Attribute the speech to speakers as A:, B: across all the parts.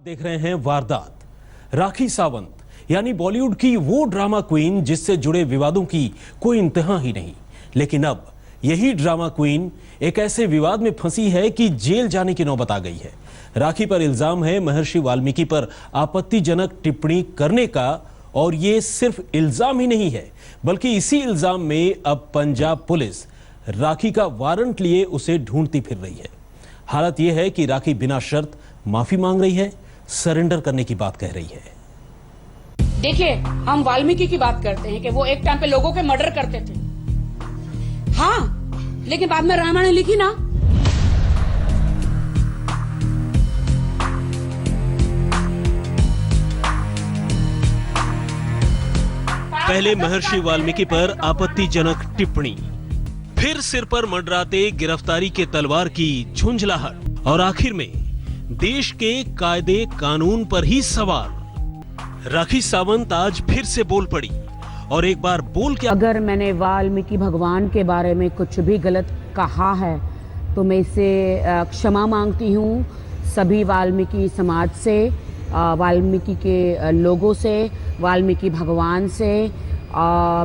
A: देख रहे हैं वारदात। राखी सावंत यानी बॉलीवुड की वो ड्रामा क्वीन जिससे जुड़े विवादों की कोई इंतहा ही नहीं। लेकिन अब यही ड्रामा क्वीन एक ऐसे विवाद में फंसी है कि जेल जाने की नौबत आ गई है। राखी पर इल्जाम है महर्षि वाल्मीकि पर आपत्तिजनक टिप्पणी करने का, और ये सिर्फ इल्जाम ही नहीं है बल्कि इसी इल्जाम में अब पंजाब पुलिस राखी का वारंट लिए उसे ढूंढती फिर रही है। हालत यह है कि राखी बिना शर्त माफी मांग रही है, सरेंडर करने की बात कह रही है।
B: देखिए, हम वाल्मीकि की बात करते हैं कि वो एक टाइम पे लोगों के मर्डर करते थे। हाँ, लेकिन बाद में रामायण लिखी ना।
A: पहले महर्षि वाल्मीकि पर आपत्तिजनक टिप्पणी, फिर सिर पर मंडराते गिरफ्तारी के तलवार की झुंझलाहट, और आखिर में देश के कायदे कानून पर ही सवाल। राखी सावंत आज फिर से बोल पड़ी और एक बार बोल के
B: अगर मैंने वाल्मीकि भगवान के बारे में कुछ भी गलत कहा है तो मैं इसे क्षमा मांगती हूँ सभी वाल्मीकि समाज से, वाल्मीकि के लोगों से, वाल्मीकि भगवान से।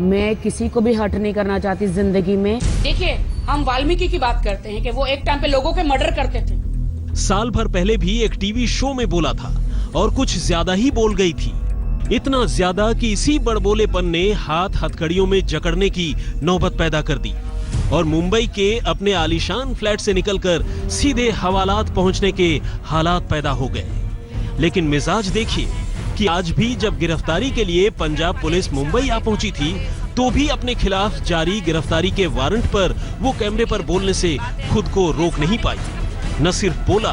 B: मैं किसी को भी हर्ट नहीं करना चाहती जिंदगी में। देखिए, हम वाल्मीकि की बात करते हैं कि वो एक टाइम पे लोगों के मर्डर करते थे।
A: साल भर पहले भी एक टीवी शो में बोला था और कुछ ज्यादा ही बोल गई थी। इतना ज्यादा कि इसी बड़बोलेपन ने हाथ हथकड़ियों में जकड़ने की नौबत पैदा कर दी और मुंबई के अपने आलीशान फ्लैट से निकलकर सीधे हवालात पहुंचने के हालात पैदा हो गए। लेकिन मिजाज देखिए कि आज भी जब गिरफ्तारी के लिए पंजाब पुलिस मुंबई आ पहुंची थी तो भी अपने खिलाफ जारी गिरफ्तारी के वारंट पर वो कैमरे पर बोलने से खुद को रोक नहीं पाई। न सिर्फ बोला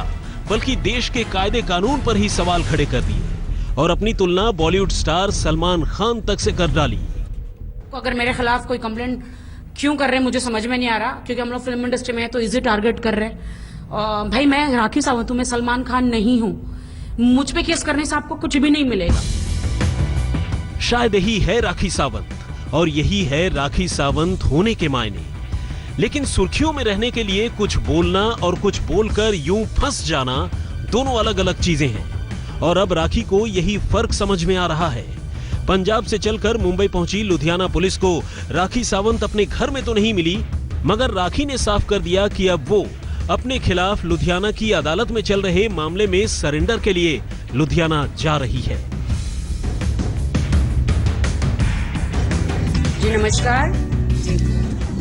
A: बल्कि देश के कायदे कानून पर ही सवाल खड़े कर दिए और अपनी तुलना बॉलीवुड स्टार सलमान खान तक से कर डाली।
B: अगर मेरे खिलाफ कोई कंप्लेंट क्यों कर रहे हैं मुझे समझ में नहीं आ रहा, क्योंकि हम लोग फिल्म इंडस्ट्री में है तो इजी टारगेट कर रहे हैं। भाई, मैं राखी सावंत हूं, मैं सलमान खान नहीं हूं। मुझ पे केस करने से आपको कुछ भी नहीं मिलेगा।
A: शायद यही है राखी सावंत और यही है राखी सावंत होने के मायने। लेकिन सुर्खियों में रहने के लिए कुछ बोलना और कुछ बोलकर यूं फंस जाना दोनों अलग अलग चीजें हैं और अब राखी को यही फर्क समझ में आ रहा है। पंजाब से चलकर मुंबई पहुंची लुधियाना पुलिस को राखी सावंत अपने घर में तो नहीं मिली, मगर राखी ने साफ कर दिया कि अब वो अपने खिलाफ लुधियाना की अदालत में चल रहे मामले में सरेंडर के लिए लुधियाना जा रही है।
B: जी नमस्कार।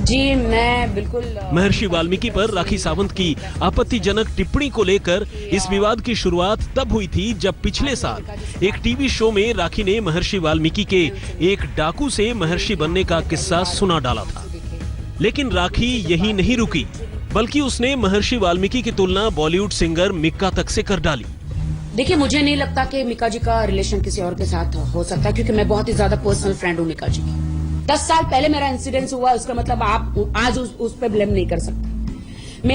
B: जी मैं बिल्कुल
A: महर्षि वाल्मीकि पर राखी सावंत की आपत्तिजनक टिप्पणी को लेकर इस विवाद की शुरुआत तब हुई थी जब पिछले साल एक टीवी शो में राखी ने महर्षि वाल्मीकि के एक डाकू से महर्षि बनने का किस्सा सुना डाला था। लेकिन राखी यही नहीं रुकी, बल्कि उसने महर्षि वाल्मीकि की तुलना बॉलीवुड सिंगर मिक्का तक से कर डाली।
B: देखिए, मुझे नहीं लगता कि मिक्का जी का रिलेशन किसी और के साथ हो सकता है, क्योंकि मैं बहुत ही ज्यादा पर्सनल फ्रेंड हूँ मिक्का जी की। 10 साल पहले मेरा इंसिडेंस हुआ, उसका मतलब आप आज उस पर ब्लेम नहीं कर सकते।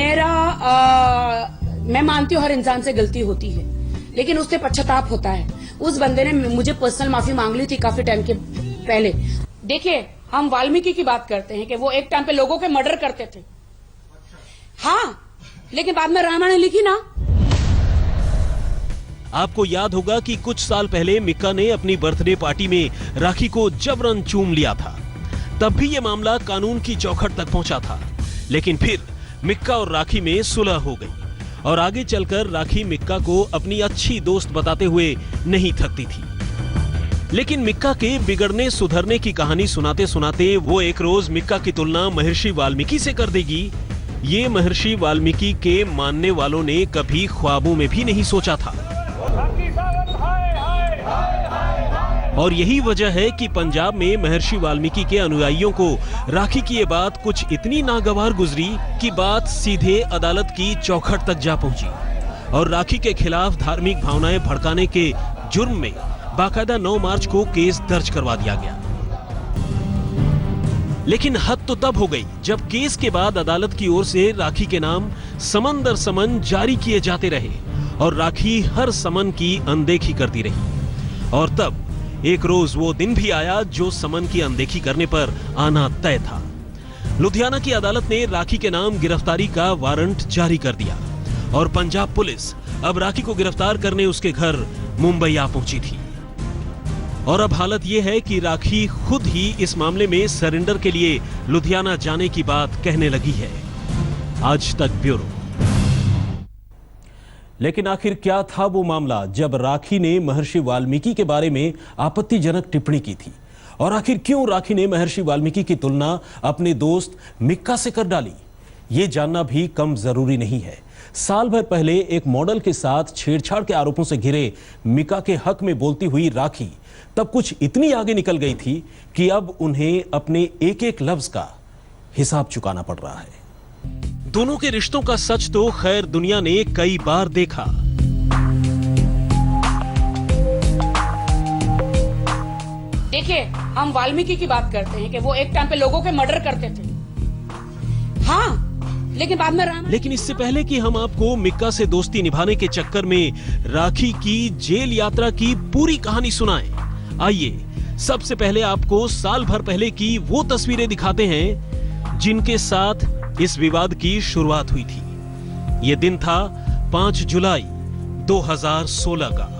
B: मैं मानती हूँ हर इंसान से गलती होती है, लेकिन उससे पश्चाताप होता है। उस बंदे ने मुझे पर्सनल माफी मांग ली थी काफी टाइम के पहले। देखिए, हम वाल्मीकि की बात करते हैं कि वो एक टाइम पे लोगों के मर्डर करते थे। हाँ, लेकिन बाद में रामायण लिखी ना।
A: आपको याद होगा कि कुछ साल पहले मिक्का ने अपनी बर्थडे पार्टी में राखी को जबरन चूम लिया था। तब भी यह मामला कानून की चौखट तक पहुंचा था, लेकिन फिर मिक्का और राखी में सुलह हो गई और आगे चलकर राखी मिक्का को अपनी अच्छी दोस्त बताते हुए नहीं थकती थी। लेकिन मिक्का के बिगड़ने सुधरने की कहानी सुनाते सुनाते वो एक रोज मिक्का की तुलना महर्षि वाल्मीकि से कर देगी, ये महर्षि वाल्मीकि के मानने वालों ने कभी ख्वाबों में भी नहीं सोचा था। और यही वजह है कि पंजाब में महर्षि वाल्मीकि के अनुयायियों को राखी की ये बात कुछ इतनी नागवार गुजरी कि बात सीधे अदालत की चौखट तक जा पहुंची और राखी के खिलाफ धार्मिक भावनाएं भड़काने के जुर्म में बाकायदा 9 मार्च को केस दर्ज करवा दिया गया। लेकिन हद तो तब हो गई जब केस के बाद अदालत की ओर से राखी के नाम समन दर समन जारी किए जाते रहे और राखी हर समन की अनदेखी करती रही। और तब एक रोज वो दिन भी आया जो समन की अनदेखी करने पर आना तय था। लुधियाना की अदालत ने राखी के नाम गिरफ्तारी का वारंट जारी कर दिया और पंजाब पुलिस अब राखी को गिरफ्तार करने उसके घर मुंबई आ पहुंची थी। और अब हालत यह है कि राखी खुद ही इस मामले में सरेंडर के लिए लुधियाना जाने की बात कहने लगी है। आज तक ब्यूरो। लेकिन आखिर क्या था वो मामला जब राखी ने महर्षि वाल्मीकि के बारे में आपत्तिजनक टिप्पणी की थी? और आखिर क्यों राखी ने महर्षि वाल्मीकि की तुलना अपने दोस्त मिक्का से कर डाली? ये जानना भी कम जरूरी नहीं है। साल भर पहले एक मॉडल के साथ छेड़छाड़ के आरोपों से घिरे मिक्का के हक में बोलती हुई राखी तब कुछ इतनी आगे निकल गई थी कि अब उन्हें अपने एक एक लफ्ज का हिसाब चुकाना पड़ रहा है। दोनों के रिश्तों का सच तो खैर दुनिया ने कई बार देखा।
B: देखिए, हम वाल्मीकि की बात करते हैं कि वो एक टाइम पे लोगों के मर्डर करते थे। हाँ, लेकिन बाद में
A: लेकिन इससे पहले कि हम आपको मिक्का से दोस्ती निभाने के चक्कर में राखी की जेल यात्रा की पूरी कहानी सुनाएं, आइए सबसे पहले आपको साल भर पहले की वो तस्वीरें दिखाते हैं जिनके साथ इस विवाद की शुरुआत हुई थी। ये दिन था 5 जुलाई 2016 का।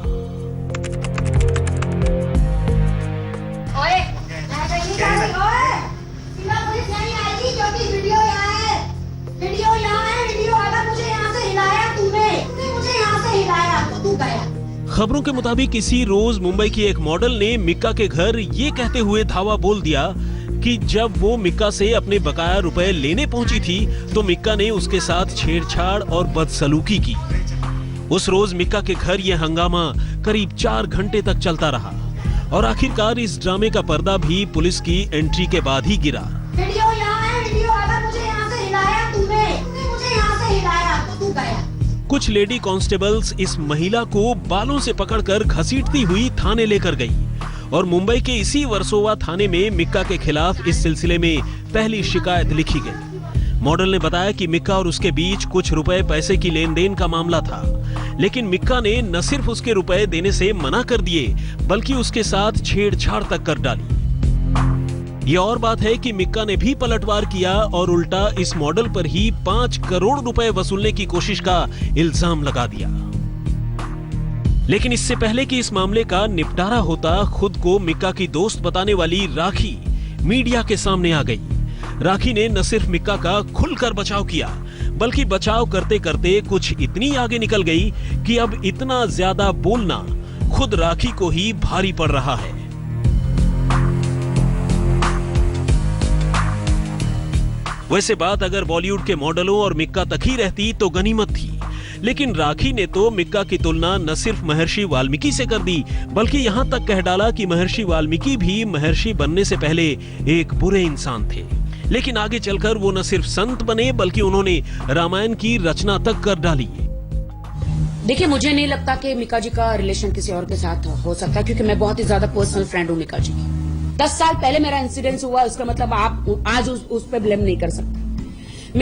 A: खबरों के मुताबिक इसी रोज मुंबई की एक मॉडल ने मिक्का के घर ये कहते हुए धावा बोल दिया कि जब वो मिक्का से अपने बकाया रुपए लेने पहुंची थी तो मिक्का ने उसके साथ छेड़छाड़ और बदसलूकी की। उस रोज मिक्का के घर ये हंगामा करीब 4 घंटे तक चलता रहा और आखिरकार इस ड्रामे का पर्दा भी पुलिस की एंट्री के बाद ही गिरा।
C: वीडियो यहाँ है, वीडियो अगर मुझे यहाँ से हिलाया तूने मुझे यहाँ से हिलाया तो तू गया।
A: कुछ लेडी कांस्टेबल्स इस महिला को बालों से पकड़कर घसीटती हुई थाने लेकर गई और मुंबई के इसी वर्सोवा थाने में मिक्का के खिलाफ इस सिलसिले में पहली शिकायत लिखी गई। मॉडल ने बताया कि मिक्का और उसके बीच कुछ रुपए पैसे की लेन देन का मामला था, लेकिन मिक्का ने न सिर्फ उसके रुपए देने से मना कर दिए बल्कि उसके साथ छेड़छाड़ तक कर डाली। ये और बात है कि मिक्का ने भी पलटवार किया और उल्टा इस मॉडल पर ही 5 करोड़ रुपए वसूलने की कोशिश का इल्जाम लगा दिया। लेकिन इससे पहले कि इस मामले का निपटारा होता, खुद को मिक्का की दोस्त बताने वाली राखी मीडिया के सामने आ गई। राखी ने न सिर्फ मिक्का का खुलकर बचाव किया बल्कि बचाव करते करते कुछ इतनी आगे निकल गई कि अब इतना ज्यादा बोलना खुद राखी को ही भारी पड़ रहा है। वैसे बात अगर बॉलीवुड के मॉडलों और मिक्का तक ही रहती तो गनीमत थी, लेकिन राखी ने तो मिक्का की तुलना न सिर्फ महर्षि वाल्मीकि से कर दी बल्कि यहां तक कह डाला कि महर्षि वाल्मीकि भी महर्षि बनने से पहले एक बुरे इंसान थे, लेकिन आगे चलकर वो न सिर्फ संत बने बल्कि उन्होंने रामायण की रचना तक कर डाली।
B: देखिए, मुझे नहीं लगता कि मिक्का जी का रिलेशन किसी और के साथ हो सकता, क्योंकि मैं बहुत ही ज्यादा पर्सनल फ्रेंड हूँ मिक्का जी की। 10 साल पहले मेरा इंसिडेंस हुआ, उसका मतलब आप आज उस पर ब्लेम नहीं कर सकते।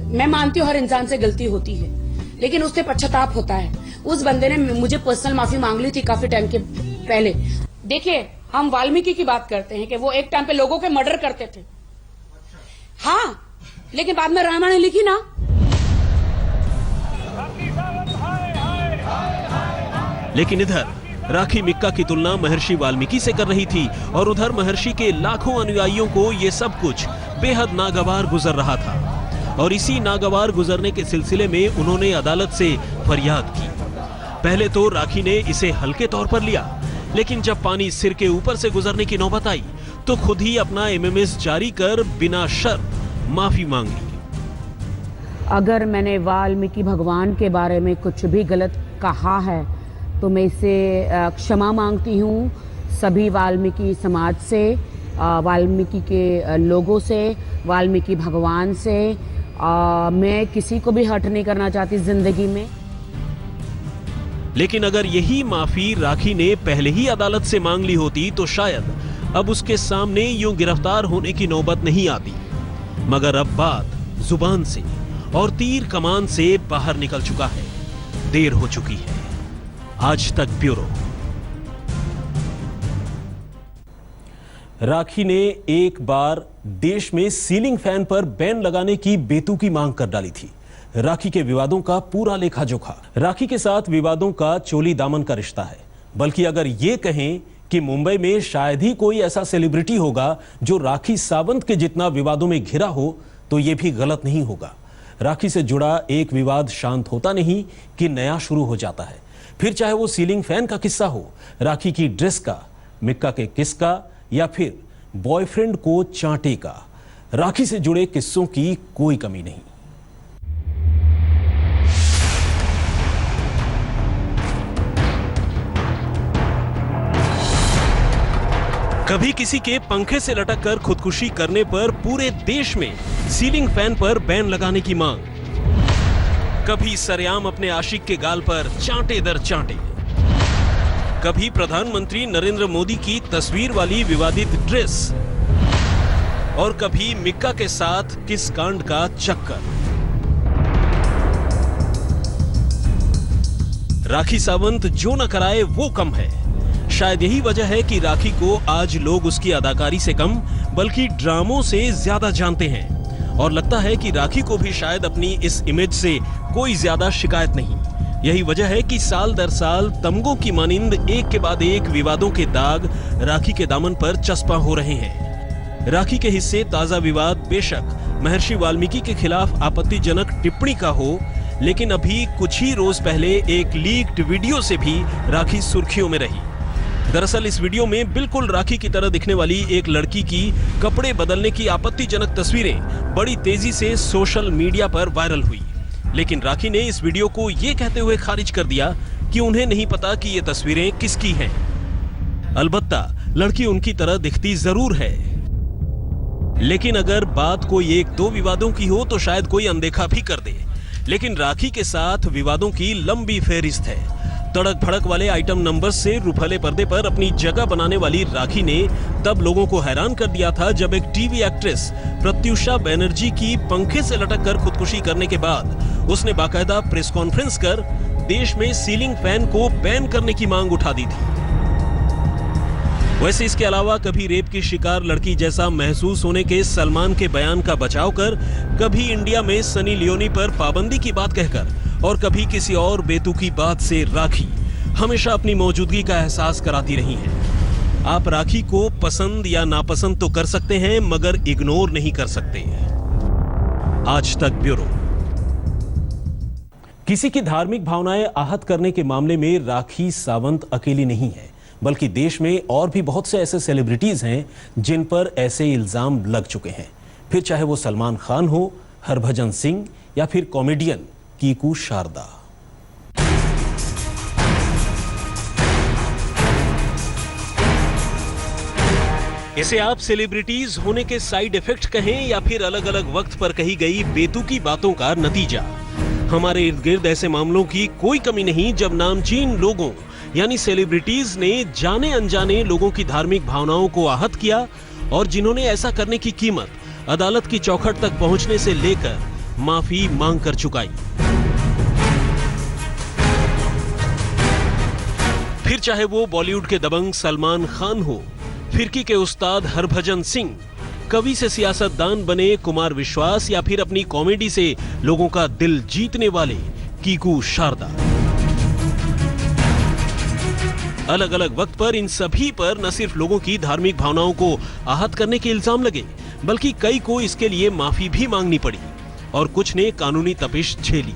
B: मैं मानती हूँ हर इंसान से गलती होती है, लेकिन उससे पश्चाताप होता है। उस बंदे ने मुझे पर्सनल माफी मांग ली थी काफी टाइम के पहले। देखिए, हम वाल्मीकि की बात करते हैं कि वो एक टाइम पे लोगों के मर्डर करते थे। हाँ, लेकिन बाद में रामायण लिखी ना।
A: लेकिन इधर राखी मिक्का की तुलना महर्षि वाल्मीकि से कर रही थी और उधर महर्षि के लाखों अनुयायियों को ये सब कुछ बेहद नागवार गुजर रहा था और इसी नागवार गुजरने के सिलसिले में उन्होंने अदालत से फरियाद की। पहले तो राखी ने इसे हल्के तौर पर लिया, लेकिन जब पानी सिर के ऊपर से गुजरने की नौबत आई तो खुद ही अपना एमएमएस जारी कर बिना शर्त माफी मांग ली।
B: अगर मैंने वाल्मीकि भगवान के बारे में कुछ भी गलत कहा है तो मैं इसे क्षमा मांगती हूँ सभी वाल्मीकि समाज से, वाल्मीकि के लोगों से, वाल्मीकि भगवान से। मैं किसी को भी हर्ट नहीं करना चाहती जिंदगी में।
A: लेकिन अगर यही माफी राखी ने पहले ही अदालत से मांग ली होती तो शायद अब उसके सामने यूं गिरफ्तार होने की नौबत नहीं आती। मगर अब बात जुबान से और तीर कमान से बाहर निकल चुका है, देर हो चुकी है। आज तक ब्यूरो। राखी ने एक बार देश में सीलिंग फैन पर बैन लगाने की बेतुकी मांग कर डाली थी, राखी के विवादों का पूरा लेखा जोखा। राखी के साथ विवादों का चोली दामन का रिश्ता है, बल्कि अगर ये कहें कि मुंबई में शायद ही कोई ऐसा सेलिब्रिटी होगा जो राखी सावंत के जितना विवादों में घिरा हो, तो ये भी गलत नहीं होगा। राखी से जुड़ा एक विवाद शांत होता नहीं कि नया शुरू हो जाता है, फिर चाहे वो सीलिंग फैन का किस्सा हो, राखी की ड्रेस का, मिक्का के किस का, या फिर बॉयफ्रेंड को चांटे का। राखी से जुड़े किस्सों की कोई कमी नहीं। कभी किसी के पंखे से लटक कर खुदकुशी करने पर पूरे देश में सीलिंग फैन पर बैन लगाने की मांग, कभी सरेआम अपने आशिक के गाल पर चांटे दर चांटे, कभी प्रधानमंत्री नरेंद्र मोदी की तस्वीर वाली विवादित ड्रेस, और कभी मिक्का के साथ किस कांड का चक्कर। राखी सावंत जो न कराए वो कम है। शायद यही वजह है कि राखी को आज लोग उसकी अदाकारी से कम बल्कि ड्रामों से ज्यादा जानते हैं, और लगता है कि राखी को भी शायद अपनी इस इमेज से कोई ज्यादा शिकायत नहीं। यही वजह है कि साल दर साल तमगों की मानिंद एक के बाद एक विवादों के दाग राखी के दामन पर चस्पा हो रहे हैं। राखी के हिस्से ताजा विवाद बेशक महर्षि वाल्मीकि के खिलाफ आपत्तिजनक टिप्पणी का हो, लेकिन अभी कुछ ही रोज पहले एक लीक्ड वीडियो से भी राखी सुर्खियों में रही। दरअसल इस वीडियो में बिल्कुल राखी की तरह दिखने वाली एक लड़की की कपड़े बदलने की आपत्तिजनक तस्वीरें बड़ी तेजी से सोशल मीडिया पर वायरल हुई, लेकिन राखी ने इस वीडियो को ये कहते हुए खारिज कर दिया कि उन्हें नहीं पता कि ये तस्वीरें किसकी हैं। अलबत्ता लड़की उनकी तरह दिखती जरूर है, लेकिन अगर बात कोई एक दो विवादों की हो तो शायद कोई अनदेखा भी कर दे, लेकिन राखी के साथ विवादों की लंबी फेहरिस्त है। तड़क भड़क वाले आइटम नंबर से रुफले पर्दे पर अपनी जगह बनाने वाली राखी ने तब लोगों को हैरान कर दिया था जब एक टीवी एक्ट्रेस प्रत्युषा बैनर्जी की पंखे से लटक कर खुदकुशी करने के बाद उसने बाकायदा प्रेस कॉन्फ्रेंस कर देश में सीलिंग फैन को बैन करने की मांग उठा दी थी। वैसे इसके अलावा कभी रेप की शिकार लड़की जैसा महसूस होने के सलमान के बयान का बचाव कर, कभी इंडिया में सनी लियोनी पर पाबंदी की बात कहकर, और कभी किसी और बेतुकी बात से राखी हमेशा अपनी मौजूदगी का एहसास कराती रही हैं। आप राखी को पसंद या नापसंद तो कर सकते हैं, मगर इग्नोर नहीं कर सकते। आज तक ब्यूरो। किसी की धार्मिक भावनाएं आहत करने के मामले में राखी सावंत अकेली नहीं है, बल्कि देश में और भी बहुत से ऐसे सेलिब्रिटीज हैं जिन पर ऐसे इल्जाम लग चुके हैं, फिर चाहे वो सलमान खान हो, हरभजन सिंह, या फिर कॉमेडियन कीकू शारदा। इसे आप सेलिब्रिटीज होने के साइड इफेक्ट कहें या फिर अलग अलग वक्त पर कही गई बेतुकी बातों का नतीजा। हमारे इर्द गिर्द ऐसे मामलों की कोई कमी नहीं जब नामचीन लोगों यानी सेलिब्रिटीज ने जाने अनजाने लोगों की धार्मिक भावनाओं को आहत किया, और जिन्होंने ऐसा करने की कीमत अदालत की चौखट तक पहुंचने से लेकर माफी मांग कर चुकाई। फिर चाहे वो बॉलीवुड के दबंग सलमान खान हो, फिरकी के उस्ताद हरभजन सिंह, कवि से सियासतदान बने कुमार विश्वास, या फिर अपनी कॉमेडी से लोगों का दिल जीतने वाले कीकू शारदा। अलग अलग वक्त पर इन सभी पर न सिर्फ लोगों की धार्मिक भावनाओं को आहत करने के इल्जाम लगे, बल्कि कई को इसके लिए माफी भी मांगनी पड़ी, और कुछ ने कानूनी तपिश झेली।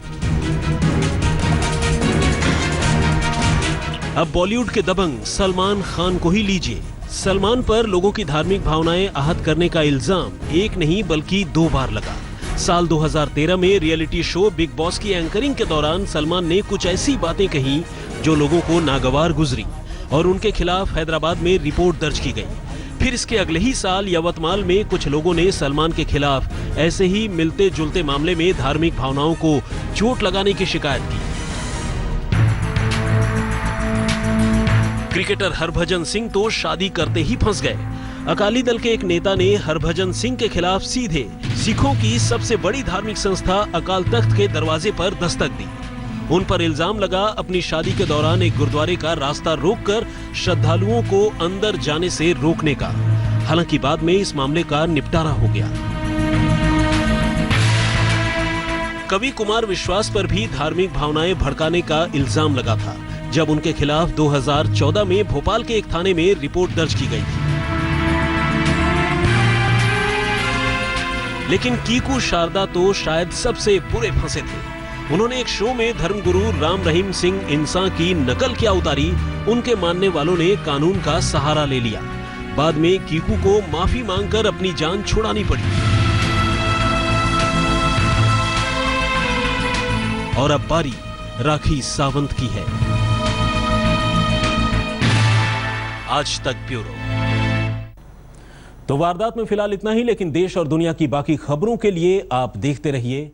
A: अब बॉलीवुड के दबंग सलमान खान को ही लीजिए। सलमान पर लोगों की धार्मिक भावनाएं आहत करने का इल्जाम एक नहीं बल्कि 2 बार लगा। साल 2013 में रियलिटी शो बिग बॉस की एंकरिंग के दौरान सलमान ने कुछ ऐसी बातें कही जो लोगों को नागवार गुजरी, और उनके खिलाफ हैदराबाद में रिपोर्ट दर्ज की गई। फिर इसके अगले ही साल यवतमाल में कुछ लोगों ने सलमान के खिलाफ ऐसे ही मिलते जुलते मामले में धार्मिक भावनाओं को चोट लगाने की शिकायत की। क्रिकेटर हरभजन सिंह तो शादी करते ही फंस गए। अकाली दल के एक नेता ने हरभजन सिंह के खिलाफ सीधे सिखों की सबसे बड़ी धार्मिक संस्था अकाल तख्त के दरवाजे पर दस्तक दी। उन पर इल्जाम लगा अपनी शादी के दौरान एक गुरुद्वारे का रास्ता रोककर श्रद्धालुओं को अंदर जाने से रोकने का। हालांकि बाद में इस मामले का निपटारा हो गया। कवि कुमार विश्वास पर भी धार्मिक भावनाएं भड़काने का इल्जाम लगा था, जब उनके खिलाफ 2014 में भोपाल के एक थाने में रिपोर्ट दर्ज की गई थी। लेकिन कीकू शारदा तो शायद सबसे बुरे फंसे थे। उन्होंने एक शो में धर्मगुरु राम रहीम सिंह इंसान की नकल क्या उतारी, उनके मानने वालों ने कानून का सहारा ले लिया। बाद में कीकू को माफी मांगकर अपनी जान छुड़ानी पड़ी। और अब बारी राखी सावंत की है। आज तक ब्यूरो। तो वारदात में फिलहाल इतना ही, लेकिन देश और दुनिया की बाकी खबरों के लिए आप देखते रहिए